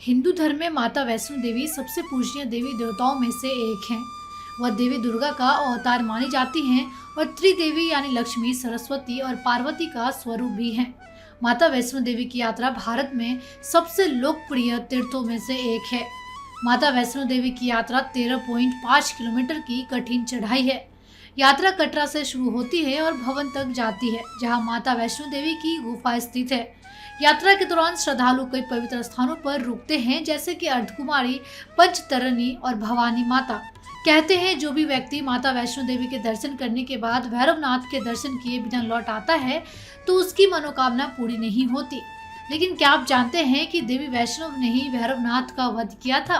हिंदू धर्म में माता वैष्णो देवी सबसे पूजनीय देवी देवताओं में से एक हैं। वह देवी दुर्गा का अवतार मानी जाती हैं और त्रिदेवी यानी लक्ष्मी, सरस्वती और पार्वती का स्वरूप भी हैं। माता वैष्णो देवी की यात्रा भारत में सबसे लोकप्रिय तीर्थों में से एक है। माता वैष्णो देवी की यात्रा 13.5 किलोमीटर की कठिन चढ़ाई है। यात्रा कटरा से शुरू होती है और भवन तक जाती है, जहां माता वैष्णो देवी की गुफा स्थित है। यात्रा के दौरान श्रद्धालु कई पवित्र स्थानों पर रुकते हैं, जैसे कि अर्धकुमारी, पंचतरणी और भवानी माता। कहते हैं जो भी व्यक्ति माता वैष्णो देवी के दर्शन करने के बाद भैरवनाथ के दर्शन किए बिना लौट आता है तो उसकी मनोकामना पूरी नहीं होती। लेकिन क्या आप जानते हैं कि देवी वैष्णो ने ही भैरवनाथ का वध किया था?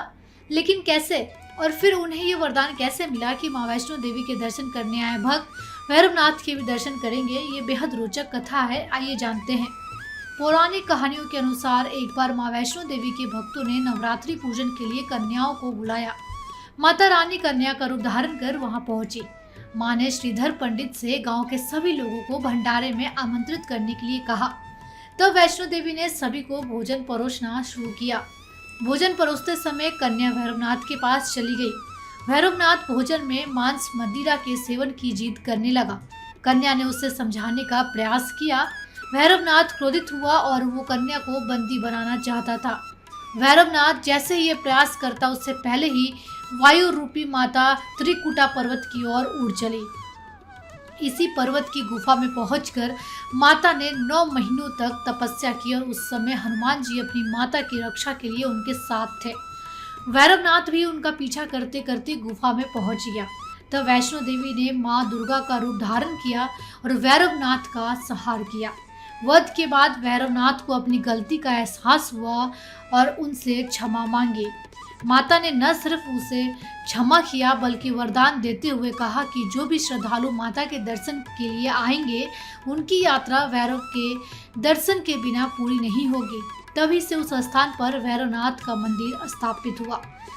लेकिन कैसे, और फिर उन्हें ये वरदान कैसे मिला कि माँ वैष्णो देवी के दर्शन करने आए भक्त भैरवनाथ के भी दर्शन करेंगे? ये बेहद रोचक कथा है, आइए जानते हैं। पौराणिक कहानियों के अनुसार एक बार माँ वैष्णो देवी के भक्तों ने नवरात्रि पूजन के लिए कन्याओं को बुलाया। माता रानी कन्या का रूप धारण कर वहां पहुंची। माँ ने श्रीधर पंडित से गांव के सभी लोगों को भंडारे में आमंत्रित करने के लिए कहा। तब वैष्णो देवी ने सभी को भोजन परोसना शुरू किया। भोजन परोसते समय कन्या भैरवनाथ के पास चली गई। भैरवनाथ भोजन में मांस मदिरा के सेवन की जिद करने लगा। कन्या ने उसे समझाने का प्रयास किया। भैरवनाथ क्रोधित हुआ और वो कन्या को बंदी बनाना चाहता था। भैरवनाथ जैसे ही ये प्रयास करता, उससे पहले ही वायु रूपी माता त्रिकुटा पर्वत की ओर उड़ चली। इसी पर्वत की गुफा में पहुंचकर माता ने 9 महीनों तक तपस्या की और उस समय हनुमान जी अपनी माता की रक्षा के लिए उनके साथ थे। भैरवनाथ भी उनका पीछा करते करते गुफा में पहुंच गया। तब वैष्णो देवी ने माँ दुर्गा का रूप धारण किया और भैरवनाथ का संहार किया। वध के बाद भैरवनाथ को अपनी गलती का एहसास हुआ और उनसे क्षमा मांगी। माता ने न सिर्फ उसे क्षमा किया बल्कि वरदान देते हुए कहा कि जो भी श्रद्धालु माता के दर्शन के लिए आएंगे उनकी यात्रा भैरव के दर्शन के बिना पूरी नहीं होगी। तभी से उस स्थान पर भैरवनाथ का मंदिर स्थापित हुआ।